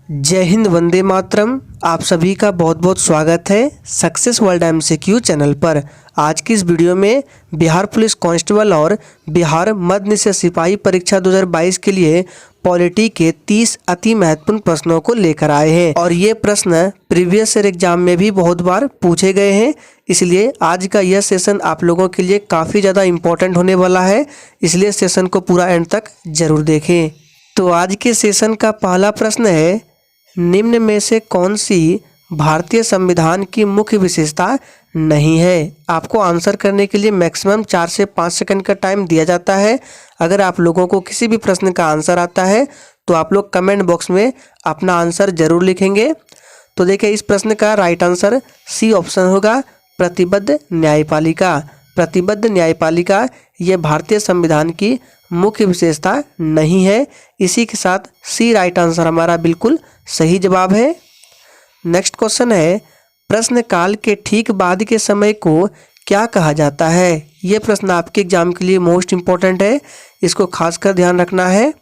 जय हिंद, वंदे मातरम। आप सभी का बहुत बहुत स्वागत है सक्सेस वर्ल्ड एमसीक्यू चैनल पर। आज की इस वीडियो में बिहार पुलिस कांस्टेबल और बिहार मध्य निषेध सिपाही परीक्षा 2022 के लिए पॉलिटी के 30 अति महत्वपूर्ण प्रश्नों को लेकर आए हैं और ये प्रश्न प्रीवियस ईयर एग्जाम में भी बहुत बार पूछे गए हैं। इसलिए आज का यह सेशन आप लोगों के लिए काफ़ी ज़्यादा इम्पोर्टेंट होने वाला है, इसलिए सेशन को पूरा एंड तक जरूर देखें। तो आज के सेशन का पहला प्रश्न है, निम्न में से कौन सी भारतीय संविधान की मुख्य विशेषता नहीं है। आपको आंसर करने के लिए मैक्सिमम 4 से 5 सेकंड का टाइम दिया जाता है। अगर आप लोगों को किसी भी प्रश्न का आंसर आता है तो आप लोग कमेंट बॉक्स में अपना आंसर जरूर लिखेंगे। तो देखिए, इस प्रश्न का राइट आंसर सी ऑप्शन होगा, प्रतिबद्ध न्यायपालिका। प्रतिबद्ध न्यायपालिका ये भारतीय संविधान की मुख्य विशेषता नहीं है। इसी के साथ सी राइट आंसर हमारा बिल्कुल सही जवाब है। नेक्स्ट क्वेश्चन है, प्रश्न काल के ठीक बाद के समय को क्या कहा जाता है। ये प्रश्न आपके एग्जाम के लिए मोस्ट इम्पोर्टेंट है, इसको खासकर ध्यान रखना है।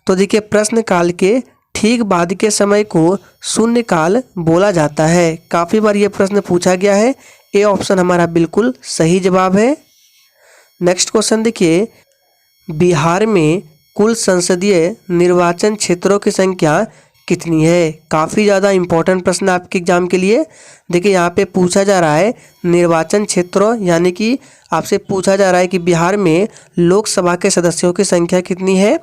तो देखिए, प्रश्न काल के ठीक बाद के समय को शून्य काल बोला जाता है। काफ़ी बार ये प्रश्न पूछा गया है। ए ऑप्शन हमारा बिल्कुल सही जवाब है। नेक्स्ट क्वेश्चन देखिए, बिहार में कुल संसदीय निर्वाचन क्षेत्रों की संख्या कितनी है। काफ़ी ज़्यादा इम्पोर्टेंट प्रश्न आपके एग्जाम के लिए। देखिए, यहाँ पे पूछा जा रहा है निर्वाचन क्षेत्रों, यानी कि आपसे पूछा जा रहा है कि बिहार में लोकसभा के सदस्यों की संख्या कितनी है।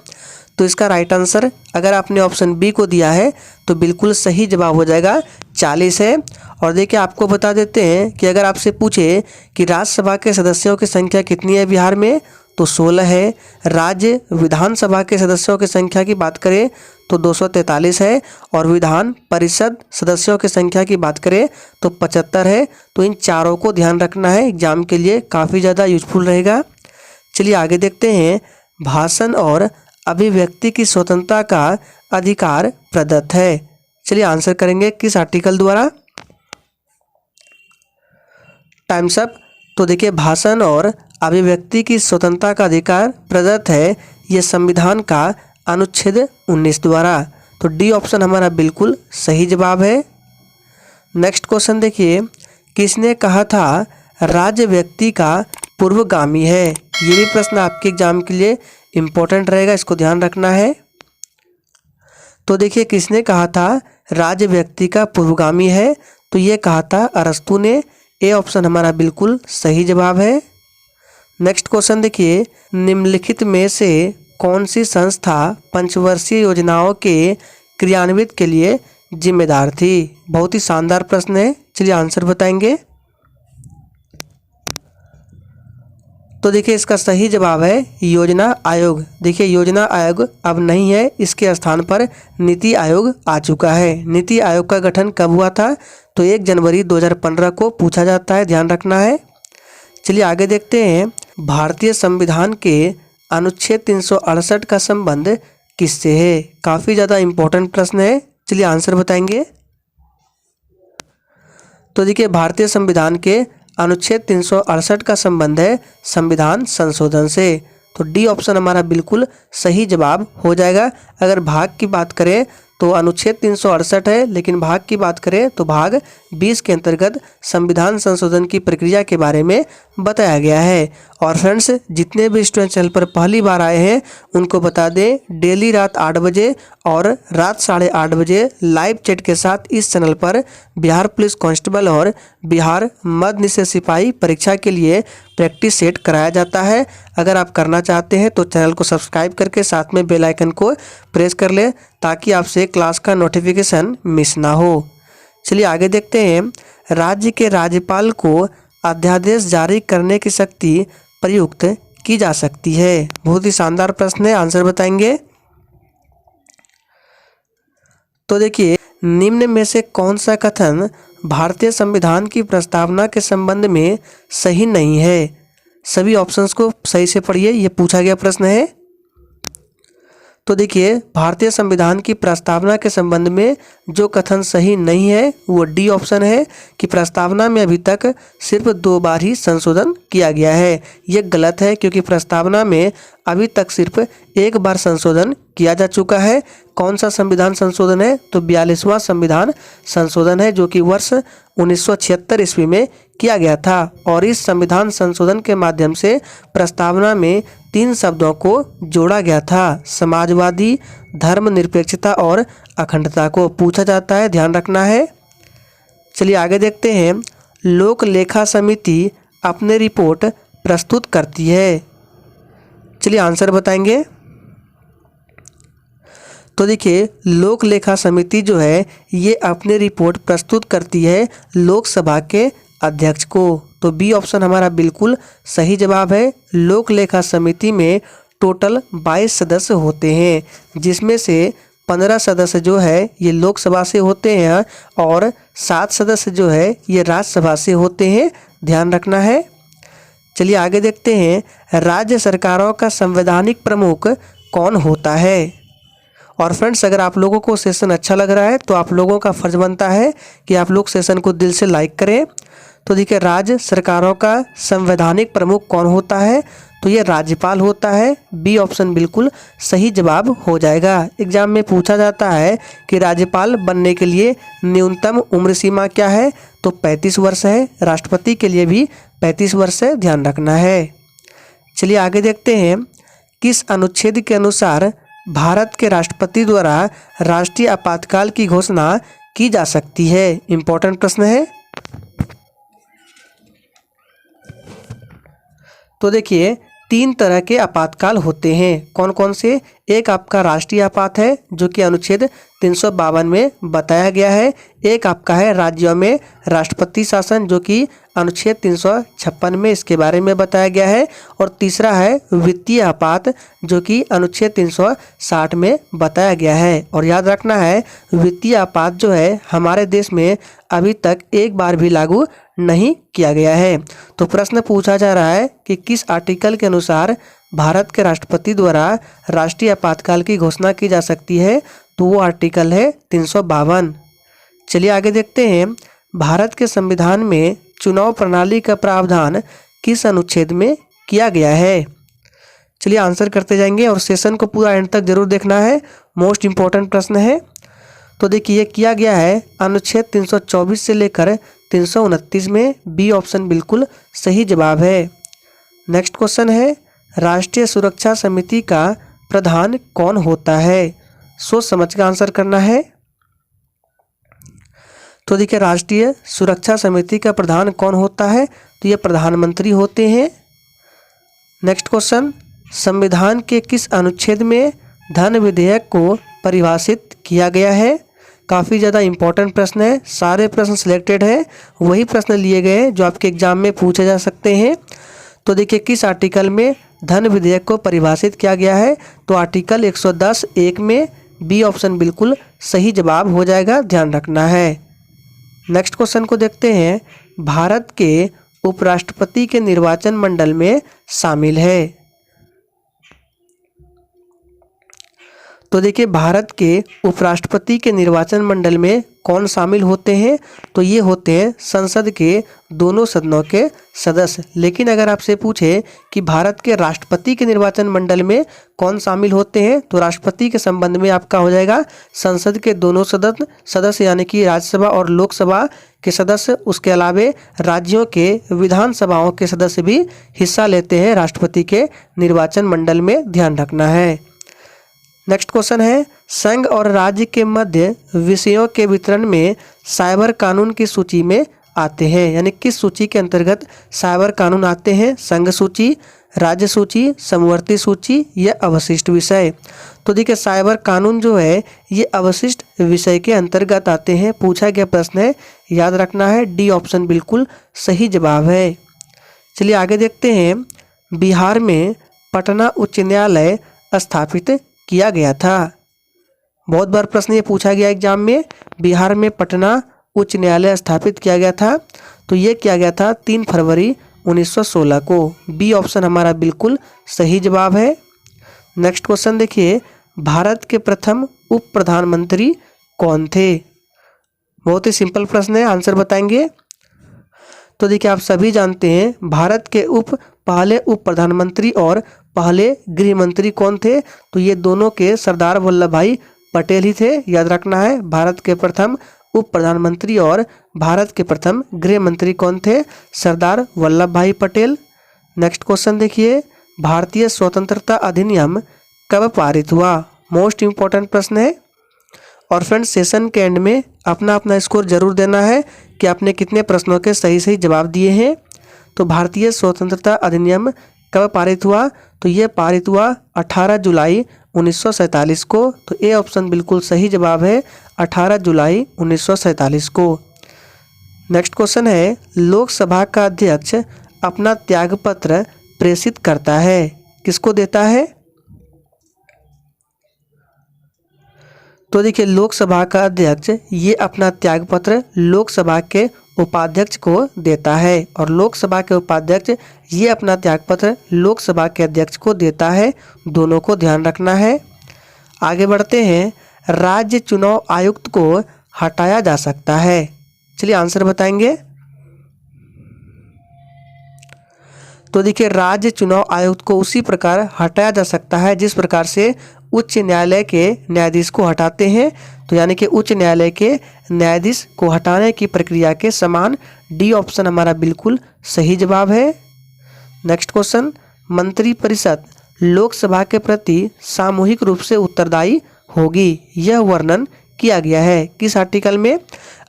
तो इसका राइट आंसर अगर आपने ऑप्शन बी को दिया है तो बिल्कुल सही जवाब हो जाएगा, 40 है। और देखिए, आपको बता देते हैं कि अगर आपसे पूछे कि राज्यसभा के सदस्यों की संख्या कितनी है बिहार में, तो 16 है। राज्य विधानसभा के सदस्यों की संख्या की बात करें तो 243 है। और विधान परिषद सदस्यों की संख्या की बात करें तो 75 है। तो इन चारों को ध्यान रखना है, एग्जाम के लिए काफ़ी ज़्यादा यूजफुल रहेगा। चलिए आगे देखते हैं, भाषण और अभिव्यक्ति की स्वतंत्रता का अधिकार प्रदत्त है। चलिए आंसर करेंगे किस आर्टिकल द्वारा। Times up. तो देखिए, भाषण और अभिव्यक्ति की स्वतंत्रता का अधिकार प्रदत्त है, यह संविधान का अनुच्छेद 19 द्वारा। तो डी ऑप्शन हमारा बिल्कुल सही जवाब है। नेक्स्ट क्वेश्चन देखिए, किसने कहा था राज्य व्यक्ति का पूर्वगामी है। ये भी प्रश्न आपके एग्जाम के लिए इम्पोर्टेंट रहेगा, इसको ध्यान रखना है। तो देखिए, किसने कहा था राज्य व्यक्ति का पूर्वगामी है, तो ये कहा था अरस्तू ने। ए ऑप्शन हमारा बिल्कुल सही जवाब है। नेक्स्ट क्वेश्चन देखिए, निम्नलिखित में से कौन सी संस्था पंचवर्षीय योजनाओं के क्रियान्वित के लिए जिम्मेदार थी। बहुत ही शानदार प्रश्न है, चलिए आंसर बताएंगे। तो देखिए, इसका सही जवाब है योजना आयोग। देखिए, योजना आयोग अब नहीं है, इसके स्थान पर नीति आयोग आ चुका है। नीति आयोग का गठन कब हुआ था, तो 1 जनवरी 2015 को पूछा जाता है, ध्यान रखना है। चलिए आगे देखते हैं, भारतीय संविधान के अनुच्छेद 368 का संबंध किससे है। काफ़ी ज़्यादा इम्पोर्टेंट प्रश्न है, चलिए आंसर बताएंगे। तो देखिए, भारतीय संविधान के अनुच्छेद 368 का संबंध है संविधान संशोधन से। तो डी ऑप्शन हमारा बिल्कुल सही जवाब हो जाएगा। अगर भाग की बात करें तो अनुच्छेद 368 है, लेकिन भाग की बात करें तो भाग 20 के अंतर्गत संविधान संशोधन की प्रक्रिया के बारे में बताया गया है। और फ्रेंड्स, जितने भी स्टूडेंट चैनल पर पहली बार आए हैं उनको बता दें, डेली रात 8 बजे और रात 8:30 बजे लाइव चैट के साथ इस चैनल पर बिहार पुलिस कांस्टेबल और बिहार मध्य निषेध सिपाही परीक्षा के लिए प्रैक्टिस सेट कराया जाता है। अगर आप करना चाहते हैं तो चैनल को सब्सक्राइब करके साथ में बेल आइकन को प्रेस कर लें, ताकि आपसे क्लास का नोटिफिकेशन मिस ना हो। चलिए आगे देखते हैं, राज्य के राज्यपाल को अध्यादेश जारी करने की शक्ति प्रयुक्त की जा सकती है। बहुत ही शानदार प्रश्न है, आंसर बताएंगे। तो देखिए, निम्न में से कौन सा कथन भारतीय संविधान की प्रस्तावना के संबंध में सही नहीं है। सभी ऑप्शंस को सही से पढ़िए, ये पूछा गया प्रश्न है। तो देखिए, भारतीय संविधान की प्रस्तावना के संबंध में जो कथन सही नहीं है वो डी ऑप्शन है कि प्रस्तावना में अभी तक सिर्फ 2 बार ही संशोधन किया गया है। ये गलत है क्योंकि प्रस्तावना में अभी तक सिर्फ 1 बार संशोधन किया जा चुका है। कौन सा संविधान संशोधन है? तो 42वां संविधान संशोधन है, जो कि वर्ष 1976 ईस्वी में किया गया था। और इस संविधान संशोधन के माध्यम से प्रस्तावना में 3 शब्दों को जोड़ा गया था, समाजवादी, धर्मनिरपेक्षता और अखंडता को पूछा जाता है, ध्यान रखना है। चलिए आगे देखते हैं। लोक लेखा समिति अपने रिपोर्ट प्रस्तुत करती है। चलिए आंसर बताएंगे। तो देखिए, लोक लेखा समिति जो है ये अपनी रिपोर्ट प्रस्तुत करती है लोकसभा के अध्यक्ष को। तो बी ऑप्शन हमारा बिल्कुल सही जवाब है। लोक लेखा समिति में टोटल 22 सदस्य होते हैं, जिसमें से 15 सदस्य जो है ये लोकसभा से होते हैं और 7 सदस्य जो है ये राज्यसभा से होते हैं, ध्यान रखना है। चलिए आगे देखते हैं। राज्य सरकारों का संवैधानिक प्रमुख कौन होता है? और फ्रेंड्स, अगर आप लोगों को सेशन अच्छा लग रहा है तो आप लोगों का फर्ज बनता है कि आप लोग सेशन को दिल से लाइक करें। तो देखिए, राज्य सरकारों का संवैधानिक प्रमुख कौन होता है? तो ये राज्यपाल होता है। बी ऑप्शन बिल्कुल सही जवाब हो जाएगा। एग्जाम में पूछा जाता है कि राज्यपाल बनने के लिए न्यूनतम उम्र सीमा क्या है? तो 35 वर्ष है। राष्ट्रपति के लिए भी 35 वर्ष है, ध्यान रखना है। चलिए आगे देखते हैं। किस अनुच्छेद के अनुसार भारत के राष्ट्रपति द्वारा राष्ट्रीय आपातकाल की घोषणा की जा सकती है? इंपॉर्टेंट प्रश्न है। तो देखिए, 3 तरह के आपातकाल होते हैं। कौन कौन से? एक आपका राष्ट्रीय आपात है जो कि अनुच्छेद 352 में बताया गया है। एक आपका है राज्यों में राष्ट्रपति शासन, जो कि अनुच्छेद 356 में इसके बारे में बताया गया है। और तीसरा है वित्तीय आपात, जो कि अनुच्छेद 360 में बताया गया है। और याद रखना है, वित्तीय आपात जो है हमारे देश में अभी तक एक बार भी लागू नहीं किया गया है। तो प्रश्न पूछा जा रहा है कि किस आर्टिकल के अनुसार भारत के राष्ट्रपति द्वारा राष्ट्रीय आपातकाल की घोषणा की जा सकती है? तो वो आर्टिकल है 352। चलिए आगे देखते हैं। भारत के संविधान में चुनाव प्रणाली का प्रावधान किस अनुच्छेद में किया गया है? चलिए आंसर करते जाएंगे और सेशन को पूरा एंड तक जरूर देखना है, मोस्ट इम्पोर्टेंट प्रश्न है। तो देखिए, किया गया है अनुच्छेद 324 से लेकर 329 में। बी ऑप्शन बिल्कुल सही जवाब है। नेक्स्ट क्वेश्चन है, राष्ट्रीय सुरक्षा समिति का प्रधान कौन होता है? सोच समझ कर आंसर करना है। तो देखिए, राष्ट्रीय सुरक्षा समिति का प्रधान कौन होता है? तो ये प्रधानमंत्री होते हैं। नेक्स्ट क्वेश्चन, संविधान के किस अनुच्छेद में धन विधेयक को परिभाषित किया गया है? काफ़ी ज़्यादा इंपॉर्टेंट प्रश्न है। सारे प्रश्न सिलेक्टेड है, वही प्रश्न लिए गए हैं जो आपके एग्जाम में पूछे जा सकते हैं। तो देखिए, किस आर्टिकल में धन विधेयक को परिभाषित किया गया है? तो आर्टिकल 110(1) में। बी ऑप्शन बिल्कुल सही जवाब हो जाएगा, ध्यान रखना है। नेक्स्ट क्वेश्चन को देखते हैं। भारत के उपराष्ट्रपति के निर्वाचन मंडल में शामिल है। तो देखिए, भारत के उपराष्ट्रपति के निर्वाचन मंडल में कौन शामिल होते हैं? तो ये होते हैं संसद के दोनों सदनों के सदस्य। लेकिन अगर आपसे पूछे कि भारत के राष्ट्रपति के निर्वाचन मंडल में कौन शामिल होते हैं, तो राष्ट्रपति के संबंध में आपका हो जाएगा संसद के दोनों सदस्य यानी कि राज्यसभा और लोकसभा के सदस्य। उसके अलावे राज्यों के विधानसभाओं के सदस्य भी हिस्सा लेते हैं राष्ट्रपति के निर्वाचन मंडल में, ध्यान रखना है। नेक्स्ट क्वेश्चन है, संघ और राज्य के मध्य विषयों के वितरण में साइबर कानून की सूची में आते हैं? यानी किस सूची के अंतर्गत साइबर कानून आते हैं? संघ सूची, राज्य सूची, समवर्ती सूची या अवशिष्ट विषय? तो देखिए, साइबर कानून जो है ये अवशिष्ट विषय के अंतर्गत आते हैं। पूछा गया प्रश्न है, याद रखना है। डी ऑप्शन बिल्कुल सही जवाब है। चलिए आगे देखते हैं। बिहार में पटना उच्च न्यायालय स्थापित किया गया था। बहुत बार प्रश्न ये पूछा गया एग्जाम में। बिहार में पटना उच्च न्यायालय स्थापित किया गया था, तो ये किया गया था 3 फरवरी 1916 को। बी ऑप्शन हमारा बिल्कुल सही जवाब है। नेक्स्ट क्वेश्चन देखिए, भारत के प्रथम उप प्रधानमंत्री कौन थे? बहुत ही सिंपल प्रश्न है, आंसर बताएंगे। तो देखिए आप सभी जानते हैं भारत के पहले उप प्रधानमंत्री और पहले गृह मंत्री कौन थे? तो ये दोनों के सरदार वल्लभ भाई पटेल ही थे। याद रखना है, भारत के प्रथम उप प्रधानमंत्री और भारत के प्रथम गृह मंत्री कौन थे? सरदार वल्लभ भाई पटेल। नेक्स्ट क्वेश्चन देखिए, भारतीय स्वतंत्रता अधिनियम कब पारित हुआ? मोस्ट इम्पोर्टेंट प्रश्न है। और फ्रेंड्स सेशन के एंड में अपना अपना स्कोर जरूर देना है कि आपने कितने प्रश्नों के सही सही जवाब दिए हैं। तो भारतीय स्वतंत्रता अधिनियम कब पारित हुआ? तो ये पारित हुआ 18 जुलाई 1947 को। तो ए ऑप्शन बिल्कुल सही जवाब है, 18 जुलाई 1947 को। नेक्स्ट क्वेश्चन है, लोकसभा का अध्यक्ष अपना त्यागपत्र प्रेषित करता है, किसको देता है? तो देखिए लोकसभा का अध्यक्ष ये अपना त्यागपत्र लोकसभा के उपाध्यक्ष को देता है और लोकसभा के उपाध्यक्ष ये अपना त्यागपत्र लोकसभा के अध्यक्ष को देता है। दोनों को ध्यान रखना है। आगे बढ़ते हैं, राज्य चुनाव आयुक्त को हटाया जा सकता है, चलिए आंसर बताएंगे। तो देखिए राज्य चुनाव आयुक्त को उसी प्रकार हटाया जा सकता है जिस प्रकार से उच्च न्यायालय के न्यायाधीश को हटाते हैं। तो यानी कि उच्च न्यायालय के न्यायाधीश को हटाने की प्रक्रिया के समान। डी ऑप्शन हमारा बिल्कुल सही जवाब है। नेक्स्ट क्वेश्चन, मंत्रिपरिषद लोकसभा के प्रति सामूहिक रूप से उत्तरदायी होगी, यह वर्णन किया गया है किस आर्टिकल में?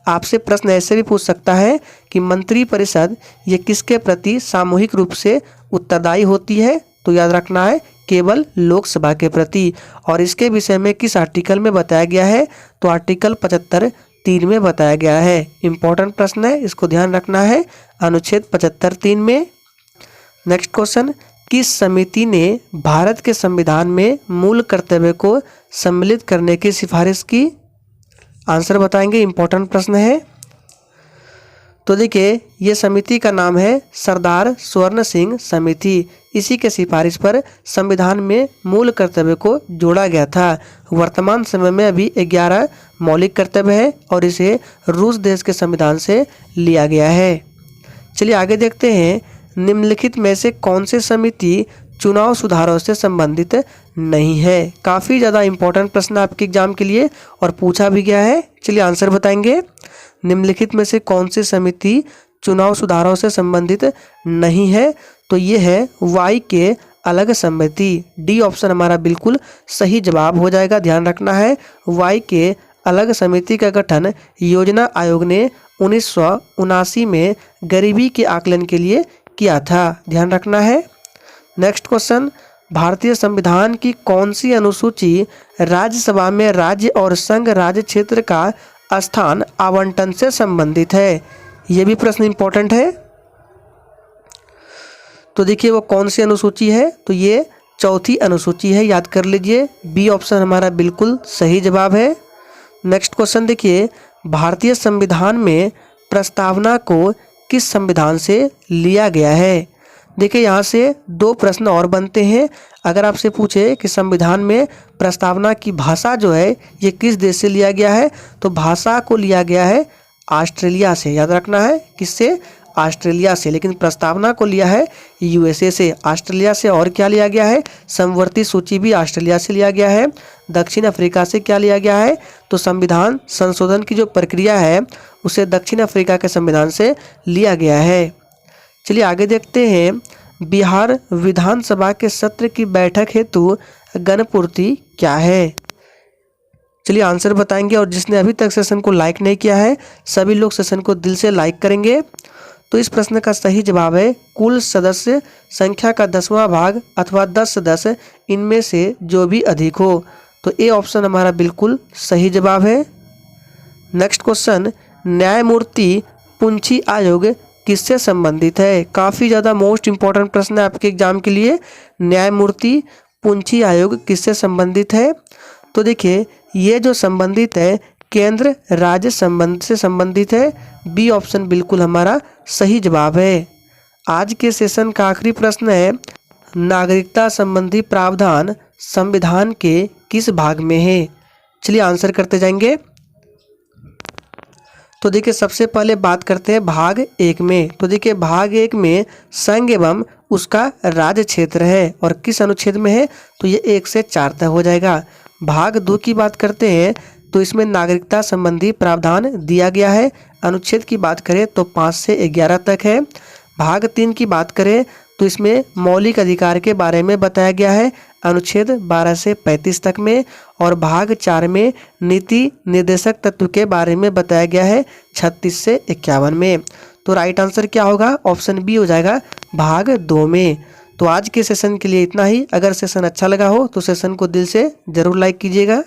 आपसे प्रश्न ऐसे भी पूछ सकता है कि मंत्रिपरिषद ये किसके प्रति सामूहिक रूप से उत्तरदायी होती है? तो याद रखना है केवल लोकसभा के प्रति। और इसके विषय में किस आर्टिकल में बताया गया है? तो आर्टिकल 75(3) में बताया गया है। इंपॉर्टेंट प्रश्न है, इसको ध्यान रखना है, अनुच्छेद 75(3) में। नेक्स्ट क्वेश्चन, किस समिति ने भारत के संविधान में मूल कर्तव्य को सम्मिलित करने की सिफारिश की? आंसर बताएंगे, इंपॉर्टेंट प्रश्न है। तो देखिए ये समिति का नाम है सरदार स्वर्ण सिंह समिति। इसी के सिफारिश पर संविधान में मूल कर्तव्य को जोड़ा गया था। वर्तमान समय में अभी 11 मौलिक कर्तव्य है और इसे रूस देश के संविधान से लिया गया है। चलिए आगे देखते हैं, निम्नलिखित में से कौन सी समिति चुनाव सुधारों से संबंधित नहीं है? काफ़ी ज़्यादा इंपॉर्टेंट प्रश्न आपके एग्जाम के लिए और पूछा भी गया है। चलिए आंसर बताएंगे, निम्नलिखित में से कौन सी समिति चुनाव सुधारों से संबंधित नहीं है? तो ये है वाई के अलग समिति। डी ऑप्शन हमारा बिल्कुल सही जवाब हो जाएगा। ध्यान रखना है, वाई के अलग समिति का गठन योजना आयोग ने 1979 में गरीबी के आकलन के लिए किया था। ध्यान रखना है। नेक्स्ट क्वेश्चन, भारतीय संविधान की कौन सी अनुसूची राज्यसभा में राज्य और संघ राज्य क्षेत्र का स्थान आवंटन से संबंधित है? यह भी प्रश्न इंपॉर्टेंट है। तो देखिए वो कौन सी अनुसूची है? तो ये चौथी अनुसूची है, याद कर लीजिए। बी ऑप्शन हमारा बिल्कुल सही जवाब है। नेक्स्ट क्वेश्चन देखिए, भारतीय संविधान में प्रस्तावना को किस संविधान से लिया गया है? देखिए यहाँ से 2 प्रश्न और बनते हैं। अगर आपसे पूछे कि संविधान में प्रस्तावना की भाषा जो है ये किस देश से लिया गया है, तो भाषा को लिया गया है ऑस्ट्रेलिया से। याद रखना है, किससे? ऑस्ट्रेलिया से। लेकिन प्रस्तावना को लिया है यूएसए से। ऑस्ट्रेलिया से और क्या लिया गया है? समवर्ती सूची भी ऑस्ट्रेलिया से लिया गया है। दक्षिण अफ्रीका से क्या लिया गया है? तो संविधान संशोधन की जो प्रक्रिया है उसे दक्षिण अफ्रीका के संविधान से लिया गया है। चलिए आगे देखते हैं, बिहार विधानसभा के सत्र की बैठक हेतु गणपूर्ति क्या है? चलिए आंसर बताएंगे। और जिसने अभी तक सेशन को लाइक नहीं किया है सभी लोग सेशन को दिल से लाइक करेंगे। तो इस प्रश्न का सही जवाब है कुल सदस्य संख्या का 10वां भाग अथवा 10 सदस्य इनमें से जो भी अधिक हो। तो ए ऑप्शन हमारा बिल्कुल सही जवाब है। नेक्स्ट क्वेश्चन, न्यायमूर्ति पुंछी आयोग किससे संबंधित है? काफ़ी ज़्यादा मोस्ट इम्पॉर्टेंट प्रश्न है आपके एग्जाम के लिए। न्यायमूर्ति पुंछी आयोग किससे संबंधित है? तो देखिए ये जो संबंधित है केंद्र राज्य संबंध से संबंधित है। बी ऑप्शन बिल्कुल हमारा सही जवाब है। आज के सेशन का आखिरी प्रश्न है, नागरिकता संबंधी प्रावधान संविधान के किस भाग में है? चलिए आंसर करते जाएंगे। तो देखिए सबसे पहले बात करते हैं भाग 1 में। तो देखिए भाग 1 में संघ एवं उसका राज्य क्षेत्र है और किस अनुच्छेद में है? तो ये 1 से 4 तक हो जाएगा। भाग 2 की बात करते हैं तो इसमें नागरिकता संबंधी प्रावधान दिया गया है। अनुच्छेद की बात करें तो 5 से 11 तक है। भाग 3 की बात करें तो इसमें मौलिक अधिकार के बारे में बताया गया है, अनुच्छेद 12 से 35 तक में। और भाग 4 में नीति निर्देशक तत्व के बारे में बताया गया है, 36 से 51 में। तो राइट आंसर क्या होगा? ऑप्शन बी हो जाएगा, भाग 2 में। तो आज के सेशन के लिए इतना ही। अगर सेशन अच्छा लगा हो तो सेशन को दिल से ज़रूर लाइक कीजिएगा।